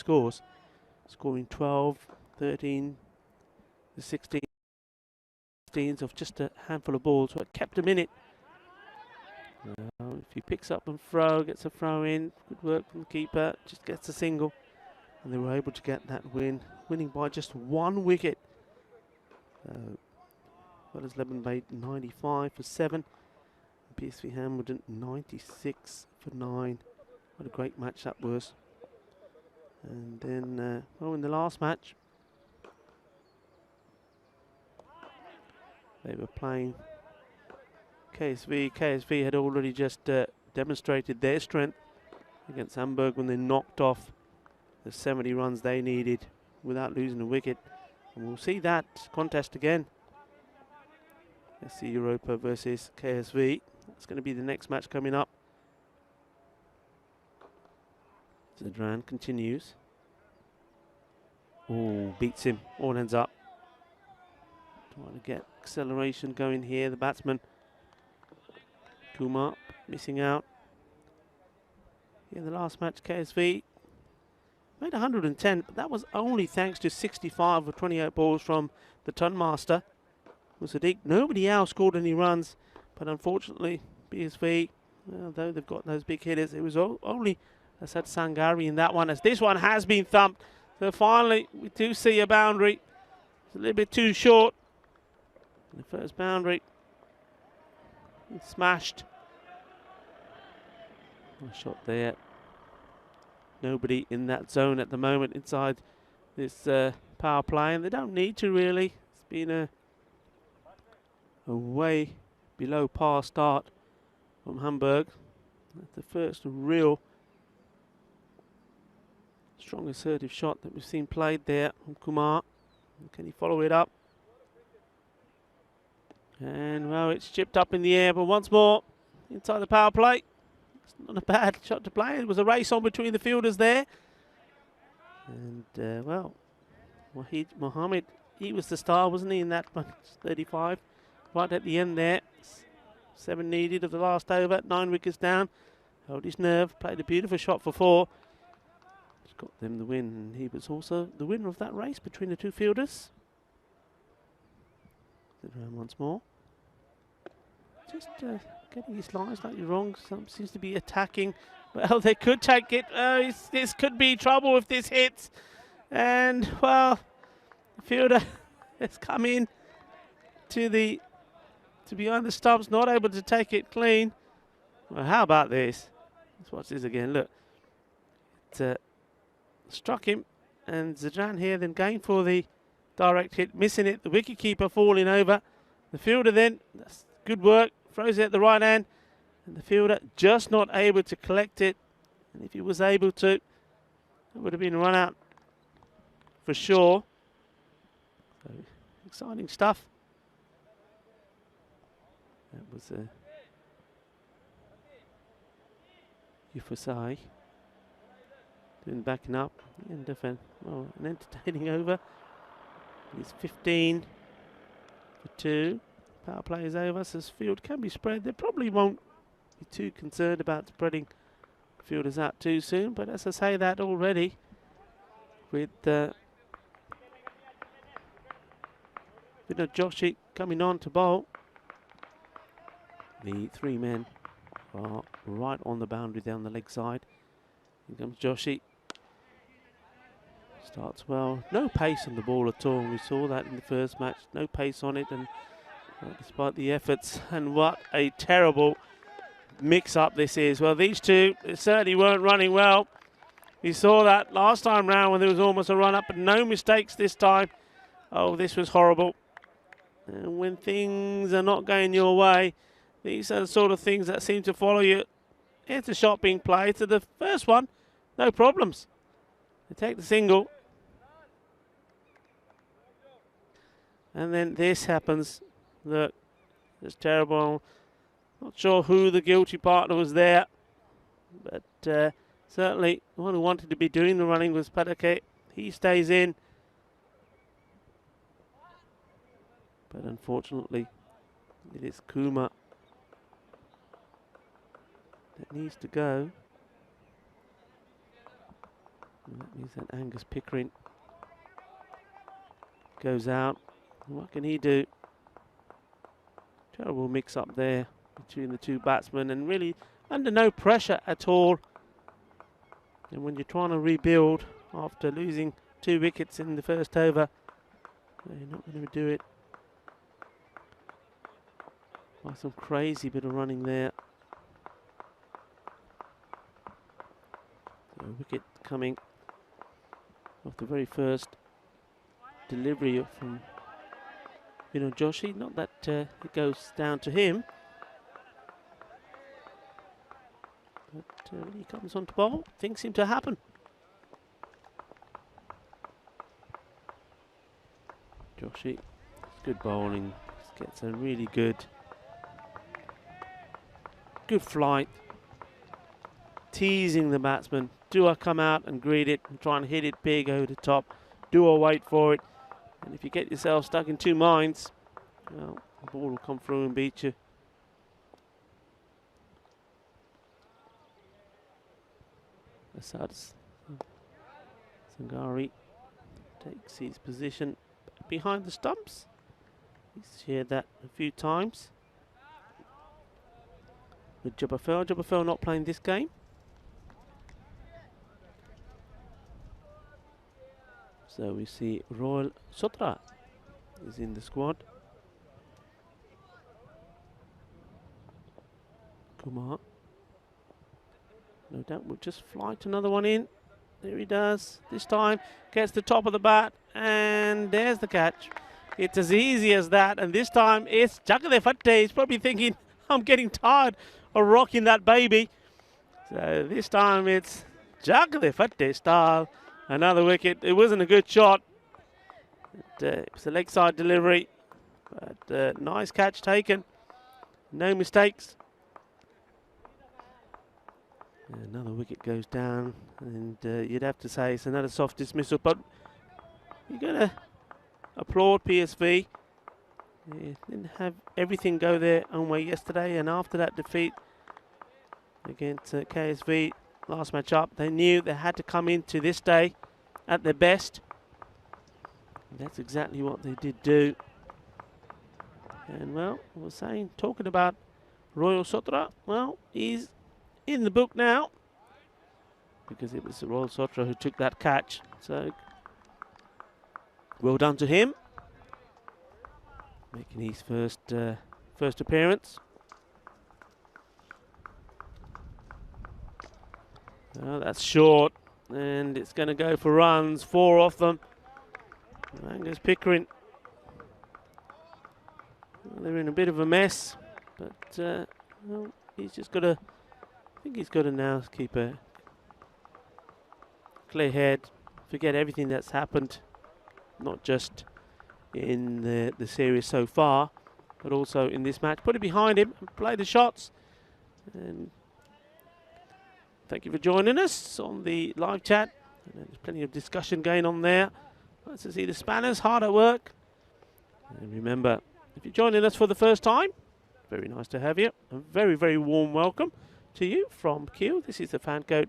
scores, scoring 12, 13, the 16s of just a handful of balls, so it kept him in it. If he picks up and gets a throw in, good work from the keeper, just gets a single, and they were able to get that win, winning by just 1 wicket. Well as Lebanon made 95 for 7, PSV Hamilton 96 for 9. What a great match that was. And then, well, in the last match, they were playing KSV. KSV had already just demonstrated their strength against Hamburg when they knocked off the 70 runs they needed without losing a wicket. And we'll see that contest again. SC Europa versus KSV. That's going to be the next match coming up. Zadran continues. Oh, beats him. All ends up. Trying to get acceleration going here. The batsman Kumar missing out. In the last match, KSV made 110, but that was only thanks to 65 of 28 balls from the ton master, Musaddiq. Nobody else scored any runs, but unfortunately, PSV, well, though they've got those big hitters, it was only Asad Sangari in that one, as this one has been thumped. So finally, we do see a boundary. It's a little bit too short. The first boundary, it's smashed. A shot there. Nobody in that zone at the moment inside this power play, and they don't need to really. It's been a way below par start from Hamburg. That's the first real strong assertive shot that we've seen played there from Kumar. Can he follow it up? And well, it's chipped up in the air, but once more inside the power play. It's not a bad shot to play. It was a race on between the fielders there. And well, Wahid Mohammed, he was the star, wasn't he, in that one? 35 right at the end there. 7 needed of the last over, 9 wickets down. Held his nerve, played a beautiful shot for 4. He's got them the win, and he was also the winner of that race between the two fielders. Around once more. Just getting his line slightly wrong. Some seems to be attacking. Well, they could take it. This could be trouble if this hits. And well, the fielder has come in to behind the stumps, not able to take it clean. Well, how about this? Let's watch this again. Look, it struck him, and Zadran here then going for the direct hit, missing it. The wicketkeeper falling over. The fielder then, that's good work, throws it at the right hand, and the fielder just not able to collect it. And if he was able to, it would have been a run out for sure. So, exciting stuff. That was Yufusai doing backing up and an entertaining over. It's 15 for 2. Power play is over, so this field can be spread. They probably won't be too concerned about spreading fielders out too soon, but as I say that already, with Joshi coming on to bowl, the 3 men are right on the boundary down the leg side. Here comes Joshi. Starts well. No pace on the ball at all. We saw that in the first match. No pace on it, and despite the efforts, and what a terrible mix-up this is. Well, these two certainly weren't running well. We saw that last time round when there was almost a run-up, but no mistakes this time. Oh, this was horrible. And when things are not going your way, these are the sort of things that seem to follow you. Here's a shot being played to the first one. No problems. They take the single. And then this happens. Look, it's terrible. Not sure who the guilty partner was there, but certainly the one who wanted to be doing the running was Padake. He stays in. But unfortunately, it is Kuma that needs to go. That means that Angus Pickering goes out. What can he do? Terrible mix up there between the two batsmen, and really under no pressure at all. And when you're trying to rebuild after losing 2 wickets in the first over, you're not going to do it. By some crazy bit of running there. A wicket coming off the very first delivery from Joshi. Not that it goes down to him, but when he comes on to bowl, things seem to happen. Joshi, it's good bowling, gets a really good flight, teasing the batsman. Do I come out and greet it and try and hit it big over the top? Do I wait for it? And if you get yourself stuck in two minds, well, the ball will come through and beat you. Asad Sangari takes his position behind the stumps. He's shared that a few times with Jabafel. Jabafel not playing this game. So we see Royal Sotra is in the squad. Kumar, no doubt, will just flight another one in. There he does. This time gets the top of the bat, and there's the catch. It's as easy as that, and this time it's Jagade Fatte. He's probably thinking, I'm getting tired of rocking that baby. So this time it's Jagade Fatte style. Another wicket. It wasn't a good shot. It was a leg side delivery, but nice catch taken. No mistakes. Another wicket goes down, and you'd have to say it's another soft dismissal, but you're going to applaud PSV. They didn't have everything go their own way yesterday, and after that defeat against KSV last match up, they knew they had to come into this day at their best. And that's exactly what they did do. And well, I was saying, talking about Royal Sotra, well, he's in the book now, because it was Royal Sotra who took that catch. So well done to him, making his first appearance. Well, that's short, and it's going to go for runs, 4 off them. Angus Pickering, well, they're in a bit of a mess, but well, he's just got to, I think he's got to now keep a clear head, forget everything that's happened, not just in the series so far, but also in this match. Put it behind him and play the shots. And thank you for joining us on the live chat. And there's plenty of discussion going on there. Nice to see the Spanners hard at work. And remember, if you're joining us for the first time, very nice to have you. A very, very warm welcome to you from Kiel. This is the Fan Code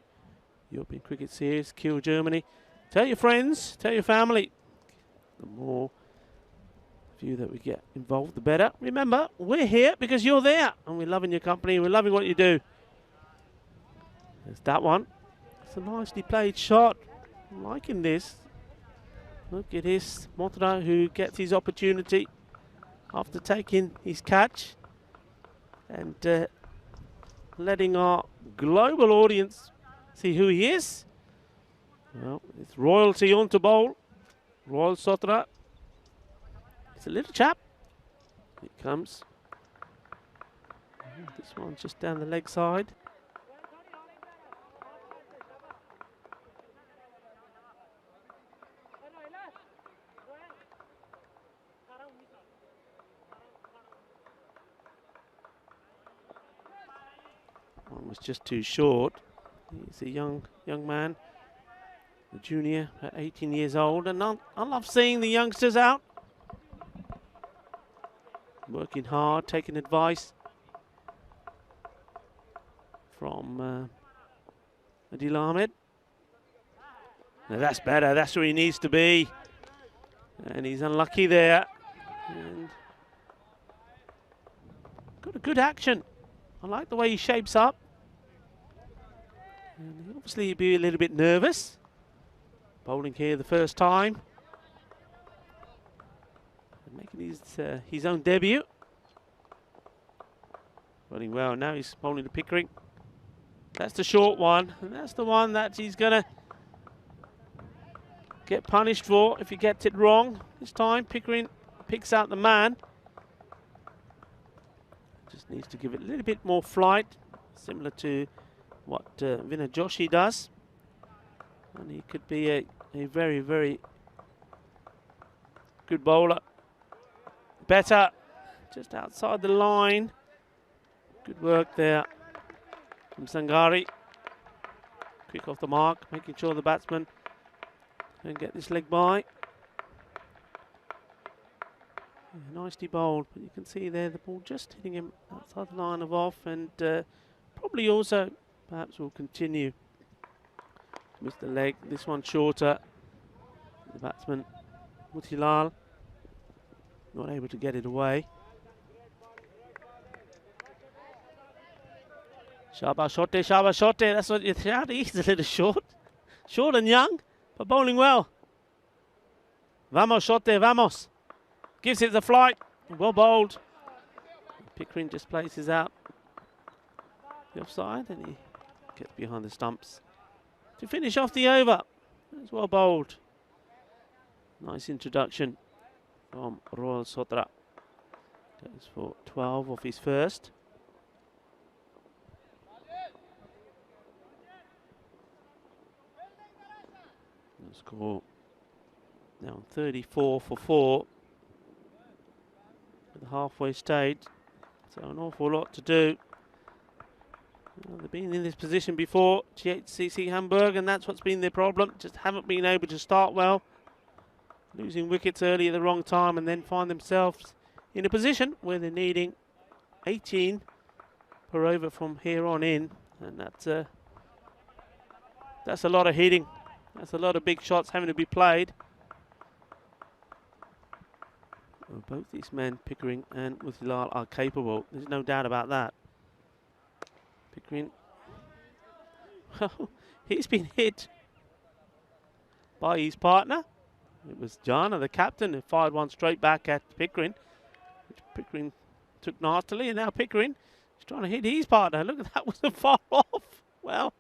European Cricket Series, Kiel, Germany. Tell your friends, tell your family. The more of you that we get involved, the better. Remember, we're here because you're there, and we're loving your company. We're loving what you do. There's that one. It's a nicely played shot. I'm liking this. Look at this, Motra, who gets his opportunity after taking his catch and letting our global audience see who he is. Well, it's royalty on to bowl. Royal Sotra. It's a little chap. It comes. This one's just down the leg side. One was just too short. He's a young man, a junior at 18 years old, and I love seeing the youngsters out, working hard, taking advice from Adil Ahmed. Now that's better. That's where he needs to be. And he's unlucky there. And got a good action. I like the way he shapes up. And obviously he'd be a little bit nervous. Bowling here the first time. And making his own debut. Running well. Now he's bowling to Pickering. That's the short one. And that's the one that he's going to get punished for if he gets it wrong. This time Pickering picks out the man. Just needs to give it a little bit more flight, similar to what Vinay Joshi does. And he could be a very, very good bowler. Better, just outside the line. Good work there from Sangari. Quick off the mark, making sure the batsman can get this leg by. Yeah, nicely bowled, but you can see there the ball just hitting him outside the line of off, and probably also perhaps will continue to miss the leg. This one shorter. The batsman Mutilal not able to get it away. Shabash Shotte, Shabash Shotte. That's what you shout. He's a little short and young, but bowling well. Vamos Shotte, vamos. Gives it the flight. Well bowled. Pickering just places out the offside, and he gets behind the stumps to finish off the over. That's well bowled. Nice introduction from Royal Sotra. Goes for 12 off his first. The score now 34 for 4 at the halfway stage. So an awful lot to do. Well, they've been in this position before, t10 Hamburg, and that's what's been their problem. Just haven't been able to start well. Losing wickets early at the wrong time, and then find themselves in a position where they're needing 18 per over from here on in. And that's a lot of hitting. That's a lot of big shots having to be played. Well, both these men, Pickering and Mutilal, are capable. There's no doubt about that. Pickering, well, he's been hit by his partner. It was Jana, the captain, who fired one straight back at Pickering, which Pickering took nastily, and now Pickering is trying to hit his partner. Look at that, wasn't far off. Well,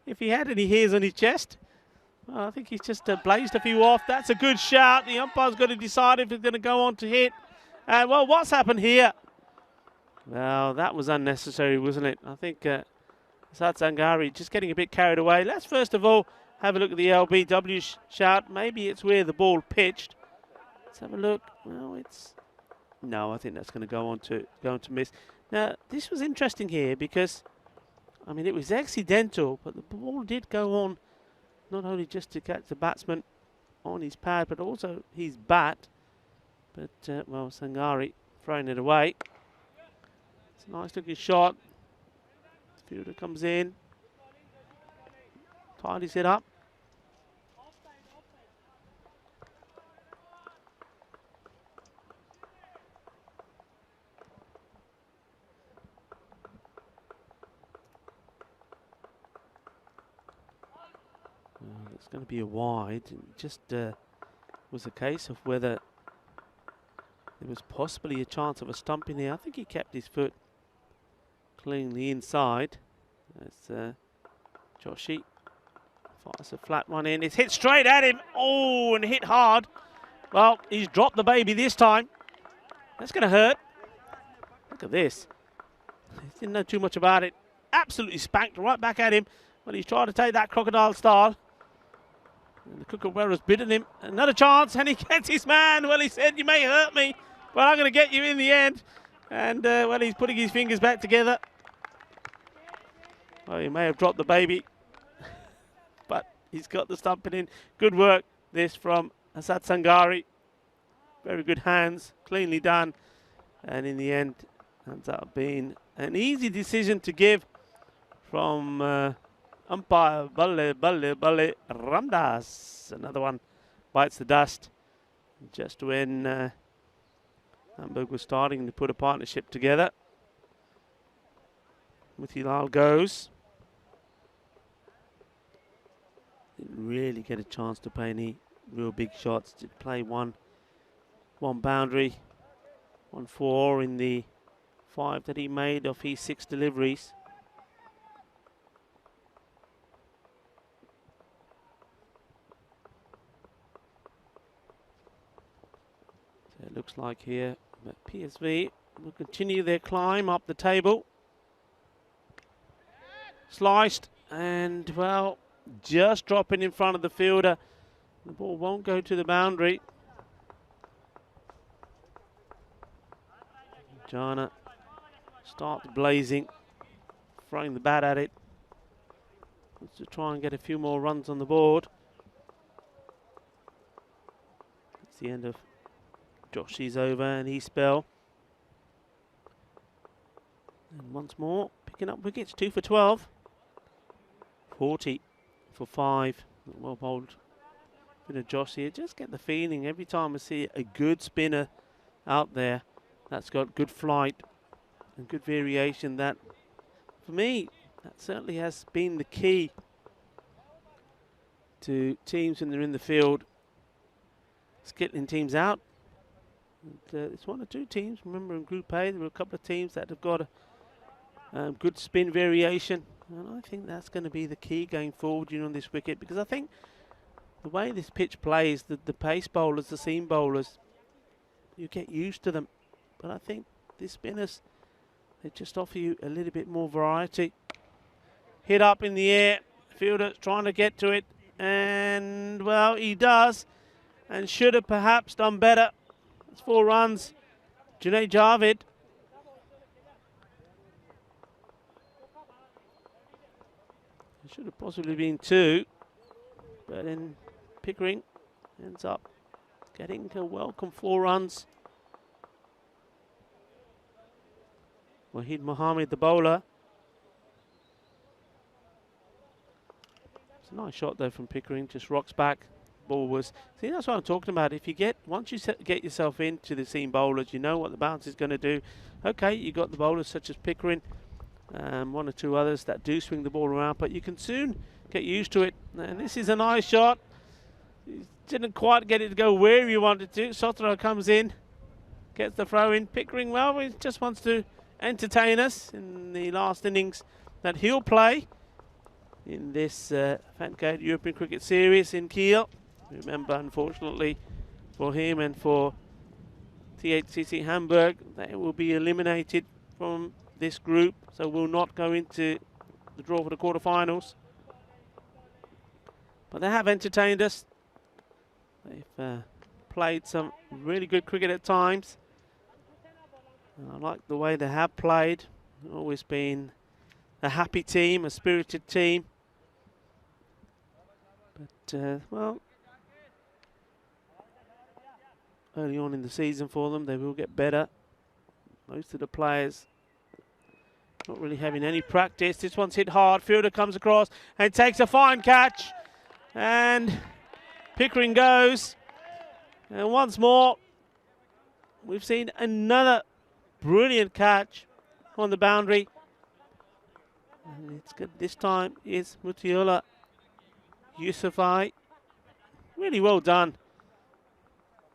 if he had any hairs on his chest, well, I think he's just blazed a few off. That's a good shout. The umpire's got to decide if he's going to go on to hit. And, well, what's happened here? Well, that was unnecessary, wasn't it? I think Asad Sangari just getting a bit carried away. Let's first of all have a look at the LBW shout. Maybe it's where the ball pitched. Let's have a look. Well, it's... No, I think that's going to go on to miss. Now, this was interesting here because, I mean, it was accidental, but the ball did go on not only just to catch the batsman on his pad, but also his bat. But, well, Sangari throwing it away. It's a nice looking shot. Fielder comes in. Tidies it up. Well, it's going to be a wide. It just was a case of whether there was possibly a chance of a stump in there. I think he kept his foot cleanly inside. That's Joshi. Fires a flat one in. It's hit straight at him. Oh, and hit hard. Well, he's dropped the baby this time. That's going to hurt. Look at this. He didn't know too much about it. Absolutely spanked right back at him. Well, he's trying to take that crocodile style. And the Kookaburra's bitten him. Another chance, and he gets his man. Well, he said, you may hurt me, but I'm going to get you in the end. And, well, he's putting his fingers back together. Well, he may have dropped the baby, but he's got the stumping in. Good work, this from Asad Sangari. Very good hands, cleanly done. And in the end, ends up being an easy decision to give from umpire, balle, balle, balle, Ramdas. Another one bites the dust. Just when Hamburg was starting to put a partnership together. Mutilal goes. Didn't really get a chance to play any real big shots. Did play one boundary, 1-4 in the 5 that he made of his 6 deliveries. So it looks like here that PSV will continue their climb up the table. Sliced and, well, just dropping in front of the fielder. The ball won't go to the boundary. Jana starts blazing, throwing the bat at it. Wants to try and get a few more runs on the board. It's the end of Joshi's over and his spell. And once more, picking up wickets, 2 for 12. 40 for 5. Well bowled. Bit of Josh here. Just get the feeling every time I see a good spinner out there that's got good flight and good variation, that for me, that certainly has been the key to teams when they're in the field. Skittling teams out. And, it's 1 or 2 teams. Remember in Group A, there were a couple of teams that have got a good spin variation. And I think that's going to be the key going forward, on this wicket. Because I think the way this pitch plays, the pace bowlers, the seam bowlers, you get used to them. But I think these spinners, they just offer you a little bit more variety. Hit up in the air. Fielder trying to get to it. And, well, he does. And should have perhaps done better. It's 4 runs. Junaid Javed. It should have possibly been 2. But then Pickering ends up getting a welcome 4 runs. Wahid Mohammed, the bowler. It's a nice shot though from Pickering, just rocks back. Ball was, see, that's what I'm talking about. If you once you get yourself into the seam bowlers, you know what the bounce is going to do. Okay, you got the bowlers such as Pickering, 1 or 2 others that do swing the ball around, but you can soon get used to it. And this is a nice shot. Didn't quite get it to go where you wanted to. Sotra comes in, gets the throw in. Pickering, well, he just wants to entertain us in the last innings that he'll play in this Fancade European Cricket Series in Kiel. Remember, unfortunately for him and for thcc Hamburg, they will be eliminated from this group, so will not go into the draw for the quarterfinals. But they have entertained us. They've played some really good cricket at times. And I like the way they have played. Always been a happy team, a spirited team. But, well, early on in the season for them, they will get better. Most of the players not really having any practice. This one's hit hard. Fielder comes across and takes a fine catch. And Pickering goes. And once more, we've seen another brilliant catch on the boundary. And it's good. This time is Mutiola Yusufai. Really well done.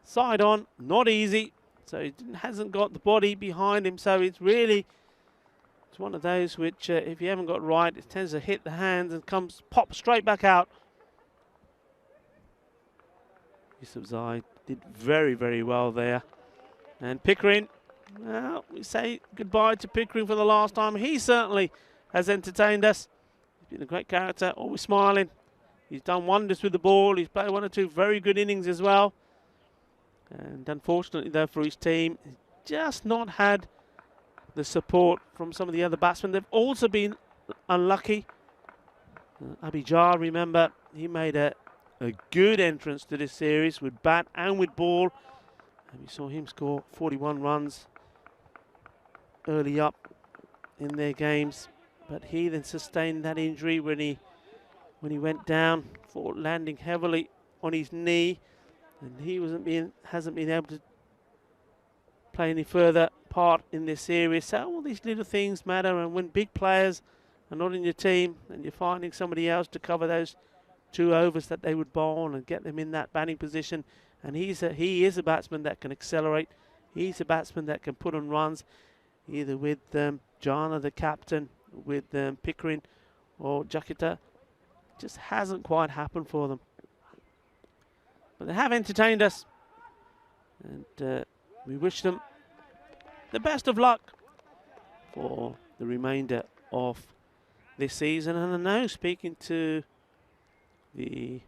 Side on, not easy. So he hasn't got the body behind him. So it's one of those which, if you haven't got right, it tends to hit the hands and pop straight back out. Yusufzai did very, very well there. And Pickering, well, we say goodbye to Pickering for the last time. He certainly has entertained us. He's been a great character, always smiling. He's done wonders with the ball. He's played 1 or 2 very good innings as well. And unfortunately, though, for his team, he's just not had the support from some of the other batsmen. They've also been unlucky. Abhijar, remember, he made a good entrance to this series with bat and with ball. And we saw him score 41 runs early up in their games. But he then sustained that injury when he when he went down for landing heavily on his knee, and he hasn't been able to play any further part in this series. So all these little things matter, and when big players are not in your team and you're finding somebody else to cover those 2 overs that they would bowl and get them in that batting position, and he is a batsman that can accelerate. He's a batsman that can put on runs, either with Jana, the captain, with Pickering or Jakita. Just hasn't quite happened for them. But they have entertained us, and we wish them the best of luck for the remainder of this season. And I know, speaking to the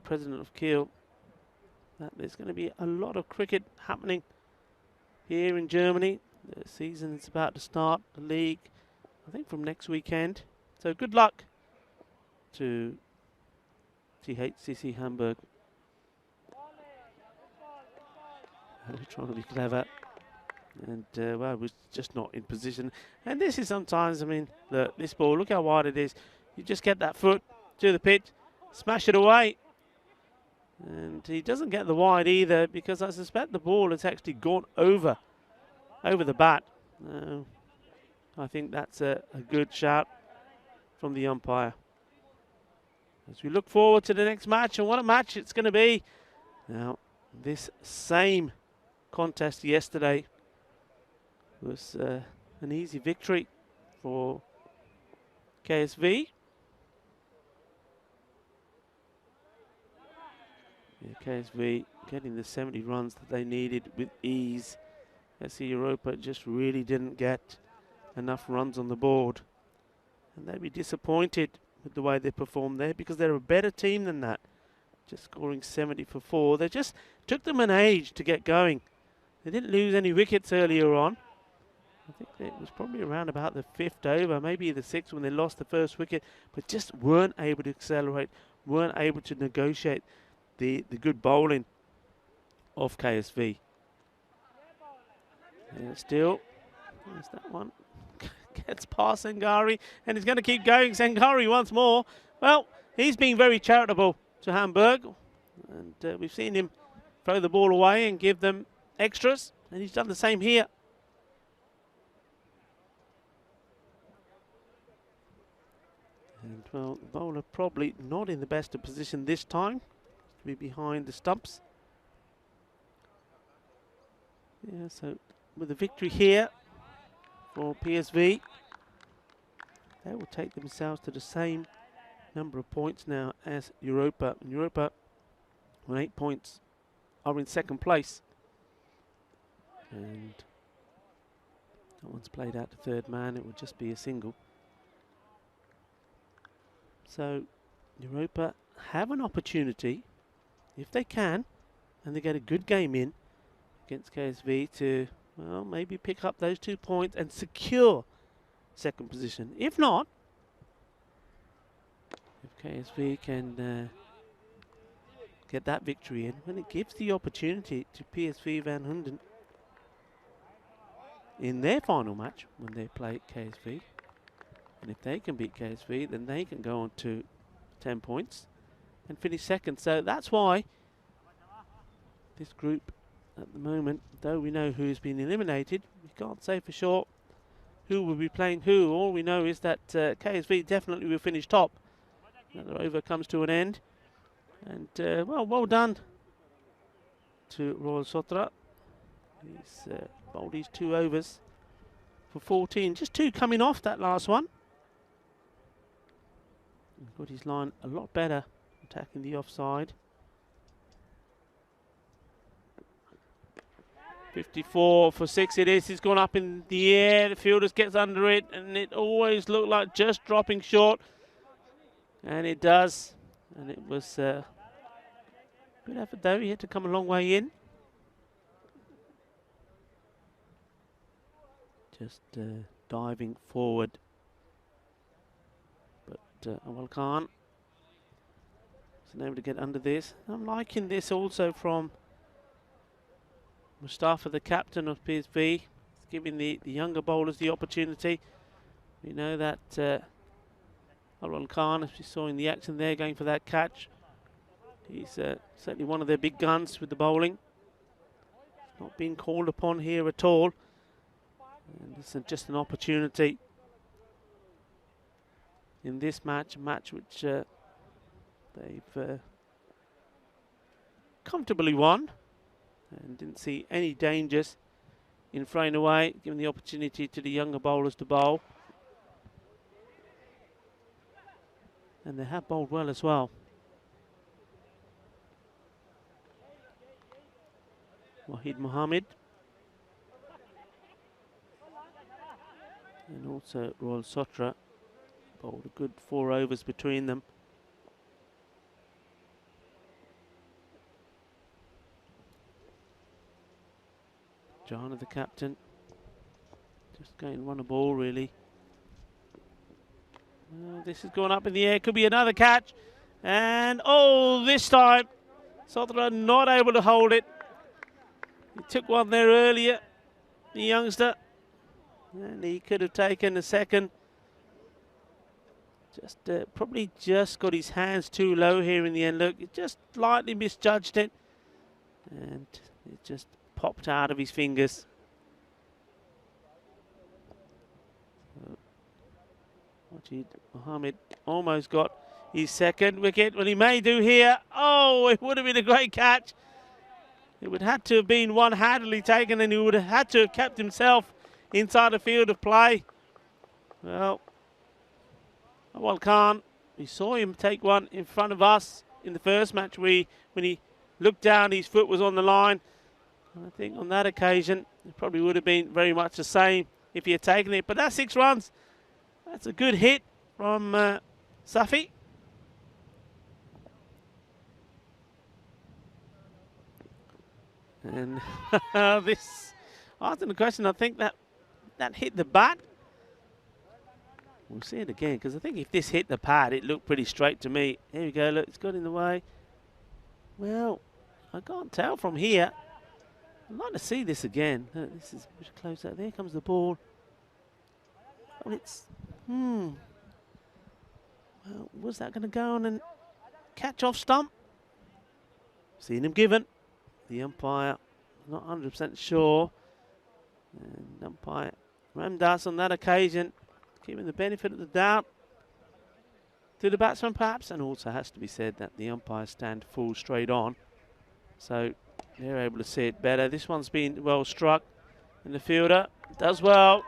president of Kiel, that there's going to be a lot of cricket happening here in Germany. The season is about to start, the league, I think from next weekend. So good luck to thcc Hamburg. Trying to be clever, and well, was just not in position. And this is sometimes, I mean, this ball, look how wide it is. You just get that foot to the pitch, smash it away. And he doesn't get the wide either, because I suspect the ball has actually gone over the bat. I think that's a good shout from the umpire. As we look forward to the next match, and what a match it's going to be. Now, this same contest yesterday was an easy victory for KSV. Yeah, KSV getting the 70 runs that they needed with ease. SC Europa just really didn't get enough runs on the board, and they'd be disappointed with the way they performed there, because they're a better team than that. Just scoring 70 for 4. They just took them an age to get going. They didn't lose any wickets earlier on. I think it was probably around about the 5th over, maybe the 6th, when they lost the first wicket, but just weren't able to accelerate, weren't able to negotiate the good bowling of KSV. And still, there's that one. Gets past Sangari, and he's going to keep going. Sangari once more. Well, he's being very charitable to Hamburg, and we've seen him throw the ball away and give them extras, and he's done the same here. And well, the bowler probably not in the best of position this time to be behind the stumps. Yeah, so with a victory here for PSV, they will take themselves to the same number of points now as Europa. And Europa, on 8 points, are in 2nd place. And that one's played out to 3rd man. It would just be a single. So Europa have an opportunity, if they can, and they get a good game in against KSV, to, well, maybe pick up those 2 points and secure 2nd position. If not, if KSV can get that victory in, when it gives the opportunity to PSV Van Hunden in their final match when they play KSV. And if they can beat KSV, then they can go on to 10 points and finish 2nd. So that's why this group at the moment, though we know who's been eliminated, we can't say for sure who will be playing who. All we know is that KSV definitely will finish top. Another over comes to an end. And, well done to Royal Sotra. He's bowled these 2 overs for 14. Just 2 coming off that last one. He's got his line a lot better, attacking the offside. 54 for 6 it is. It's gone up in the air. The fielders gets under it, and it always looked like just dropping short. And it does. And it was good effort though. He had to come a long way in. Just diving forward. But Awal Khan isn't able to get under this. I'm liking this also from Mustafa, the captain of PSV. He's giving the younger bowlers the opportunity. We know that Arul Khan, as we saw in the action there, going for that catch. He's certainly one of their big guns with the bowling. Not being called upon here at all. And this is just an opportunity in this match, a match which they've comfortably won and didn't see any dangers in throwing away, giving the opportunity to the younger bowlers to bowl. And they have bowled well as well. Wahid Mohammed. And also Royal Sotra bowled a good 4 overs between them. Jana, the captain, just going to run a ball really. This is going up in the air, could be another catch. And oh, this time Sotra not able to hold it. He took one there earlier, the youngster, and he could have taken a second. Just probably just got his hands too low here in the end. Look, he just slightly misjudged it, and it just popped out of his fingers. Wahid Mohammed almost got his second wicket. Well, he may do here. Oh, it would have been a great catch. It would have to have been one handily taken, and he would have had to have kept himself inside the field of play. Well, Awal Khan, we saw him take one in front of us in the first match. When he looked down, his foot was on the line. I think on that occasion, it probably would have been very much the same if he had taken it. But that's 6 runs. That's a good hit from Safi. And this, asking the question, I think that hit the bat. We'll see it again, because I think if this hit the pad, it looked pretty straight to me. Here we go, look, it's got in the way. Well, I can't tell from here. I'd like to see this again. This is a bit closer. There comes the ball. Well, it's, well, was that going to go on and catch off stump? Seen him given. The umpire, not 100% sure. And umpire Ramdas on that occasion, giving the benefit of the doubt to the batsman perhaps, and also has to be said that the umpires stand full straight on, so they're able to see it better. This one's been well struck, and the fielder does well,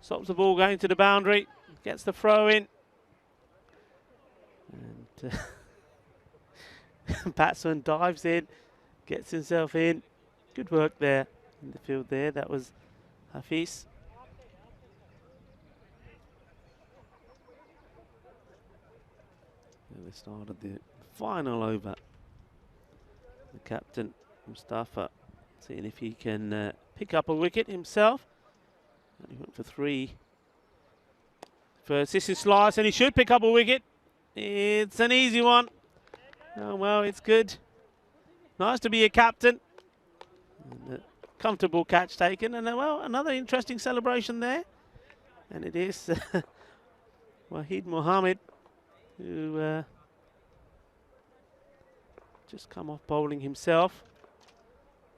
stops the ball going to the boundary, gets the throw in, and batsman dives in, gets himself in. Good work there in the field there. That was Hafiz. They started the final over. The captain, Mustafa, seeing if he can pick up a wicket himself. And he went for 3 for assisted slice, and he should pick up a wicket. It's an easy one. Oh, well, it's good. Nice to be a captain. And a comfortable catch taken, and well, another interesting celebration there. And it is Wahid Mohammed, who just come off bowling himself.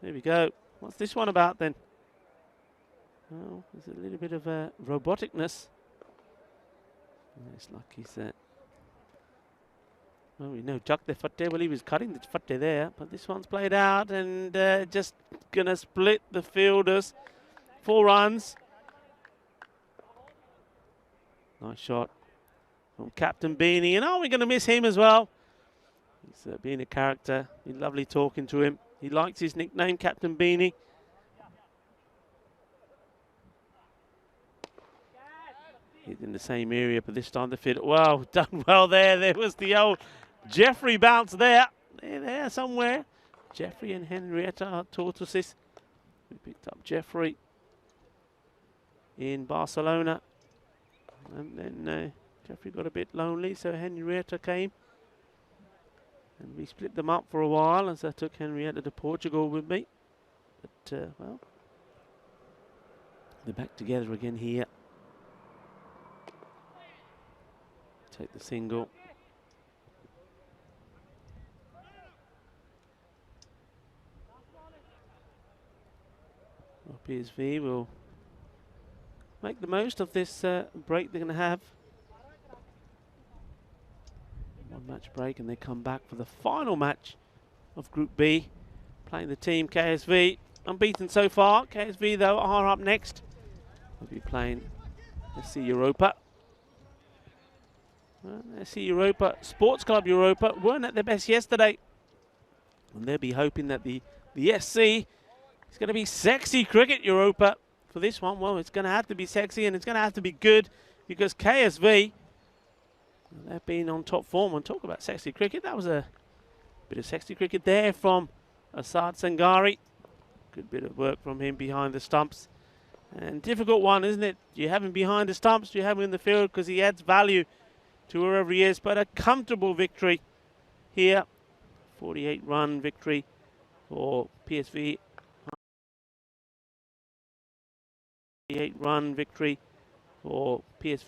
There we go. What's this one about then? Well, there's a little bit of roboticness. It's like he's well, we know Jack the Fatte, well, he was cutting the Fatte there, but this one's played out and just gonna split the fielders. 4 runs. Nice shot from Captain Beanie, and we're gonna miss him as well. He's being a character. Been lovely talking to him. He likes his nickname, Captain Beanie. He's in the same area, but this time the field. Wow, done well there. There was the old Jeffrey bounce there. There somewhere. Jeffrey and Henrietta are tortoises. We picked up Jeffrey in Barcelona. And then Jeffrey got a bit lonely, so Henrietta came. And we split them up for a while as I took Henrietta to Portugal with me. But, well, they're back together again here. take the single. Well, PSV will make the most of this break they're going to have. One match break, and they come back for the final match of Group B, playing the team KSV. Unbeaten so far. KSV, though, are up next. They'll be playing SC Europa. Well, SC Europa, Sports Club Europa, weren't at their best yesterday. And they'll be hoping that the SC is going to be sexy cricket Europa for this one. Well, it's going to have to be sexy, and it's going to have to be good, because KSV, they've been on top form. And talk about sexy cricket, that was a bit of sexy cricket there from Asad Sangari. Good bit of work from him behind the stumps. And difficult one, isn't it? You have him behind the stumps, you have him in the field, because he adds value to wherever he is. But a comfortable victory here. 48-run victory for PSV. 48-run victory for PSV.